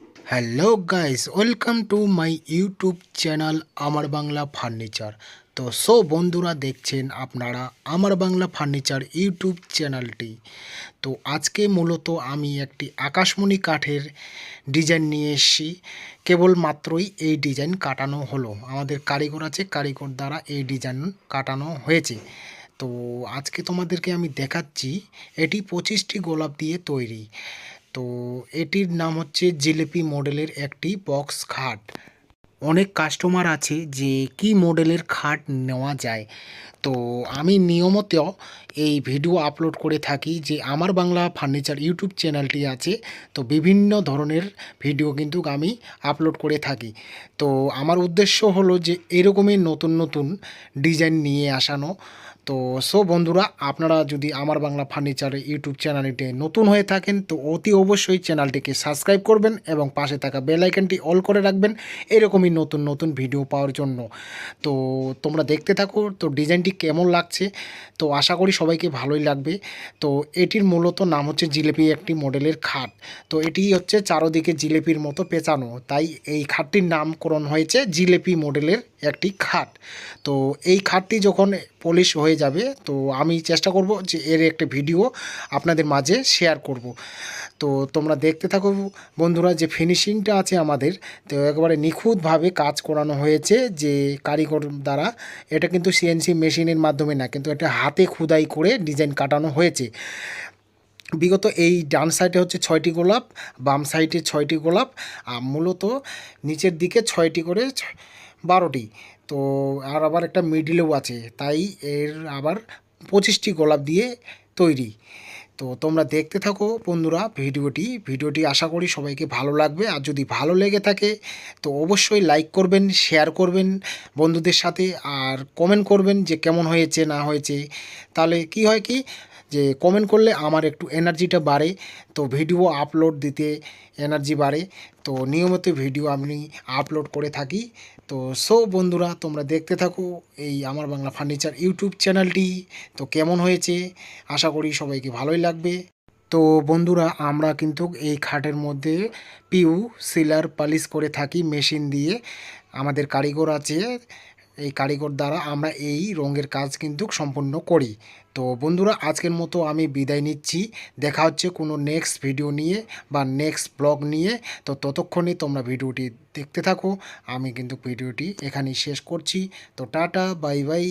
Hello guys, welcome to my YouTube channel আমার Bangla furniture. তো বন্ধুরা, দেখছেন আপনারা আমার বাংলা ফার্নিচার ইউটিউব চ্যানেলটি। তো আজকে মূলত আমি একটি আকাশমণি কাঠের ডিজাইন নিয়ে এসেছি। কেবলমাত্রই এই ডিজাইন কাটানো হলো, আমাদের কারিগর আছে, কারিগর দ্বারা এই ডিজাইন কাটানো হয়েছে। তো আজকে তোমাদেরকে আমি দেখাচ্ছি, এটি 25টি গোলাপ দিয়ে তৈরি। তো এটির নাম হচ্ছে জিলিপি মডেলের একটি বক্স খাট। অনেক কাস্টমার আছে যে কি মডেলের খাট নেওয়া যায়। তো আমি নিয়মিত এই ভিডিও আপলোড করে থাকি, যে আমার বাংলা ফার্নিচার ইউটিউব চ্যানেলটি আছে। তো বিভিন্ন ধরনের ভিডিও কিন্তু আমি আপলোড করে থাকি। তো আমার উদ্দেশ্য হলো যে এরকমই নতুন নতুন ডিজাইন নিয়ে আসানো। তো বন্ধুরা, আপনারা যদি আমার বাংলা ফার্নিচারের ইউটিউব চ্যানেলটি নতুন হয়ে থাকেন তো অতি অবশ্যই চ্যানেলটিকে সাবস্ক্রাইব করবেন এবং পাশে থাকা বেল আইকনটি অল করে রাখবেন এরকমই নতুন নতুন ভিডিও পাওয়ার জন্য। তো তোমরা দেখতে থাকো তো ডিজাইনটি কেমন লাগছে। তো আশা করি সবাইকে ভালোই লাগবে। তো এটির মূলত নাম হচ্ছে জিলিপি একটি মডেলের খাট। তো এটি হচ্ছে চারোদিকে জিলিপির মতো পেঁচানো, তাই এই খাটটির নামকরণ হয়েছে জিলিপি মডেলের একটি খাট। তো এই খাটটি যখন পলিশ হয়ে যাবে তো আমি চেষ্টা করব যে এর একটা ভিডিও আপনাদের মাঝে শেয়ার করব। তো তোমরা দেখতে থাকো বন্ধুরা, যে ফিনিশিংটা আছে আমাদের, তো একেবারে নিখুঁতভাবে কাজ করানো হয়েছে যে কারিগর দ্বারা। এটা কিন্তু সিএনসি মেশিনের মাধ্যমে না, কিন্তু এটা হাতে খোদাই করে ডিজাইন কাটানো হয়েছে। বিগত এই ডান সাইডে হচ্ছে 6টি গোলাপ, বাম সাইডে 6টি গোলাপ, আর মূলত নিচের দিকে 6টি করে 12টি। তো আর আবার একটা মিডিলেও আছে, তাই এর আবার 25টি গোলাপ দিয়ে তৈরি। তো তোমরা দেখতে থাকো বন্ধুরা ভিডিওটি আশা করি সবাইকে ভালো লাগবে। আর যদি ভালো লেগে থাকে তো অবশ্যই লাইক করবেন, শেয়ার করবেন বন্ধুদের সাথে, আর কমেন্ট করবেন যে কেমন হয়েছে না হয়েছে। তাহলে কি হয় কি, যে কমেন্ট করলে আমার একটু এনার্জিটা বাড়ে, তো ভিডিও আপলোড দিতে এনার্জি বাড়ে। তো নিয়মিত ভিডিও আমি আপলোড করে থাকি। তো বন্ধুরা, তোমরা দেখতে থাকো এই আমার বাংলা ফার্নিচার ইউটিউব চ্যানেলটি। তো কেমন হয়েছে, আশা করি সবাইকে ভালোই লাগবে। তো বন্ধুরা, আমরা কিন্তু এই খাটের মধ্যে পিউ সিলার পালিশ করে থাকি মেশিন দিয়ে। আমাদের কারিগর আছে, এই কারিগর দ্বারা আমরা এই রঙের কাজ কিন্তু সম্পূর্ণ করি। তো বন্ধুরা, আজকের মতো আমি বিদায় নিচ্ছি। দেখা হচ্ছে কোনো নেক্সট ভিডিও নিয়ে বা নেক্সট ব্লগ নিয়ে। তো ততক্ষণে তোমরা ভিডিওটি দেখতে থাকো। আমি কিন্তু ভিডিওটি এখানেই শেষ করছি। তো টাটা, বাই বাই।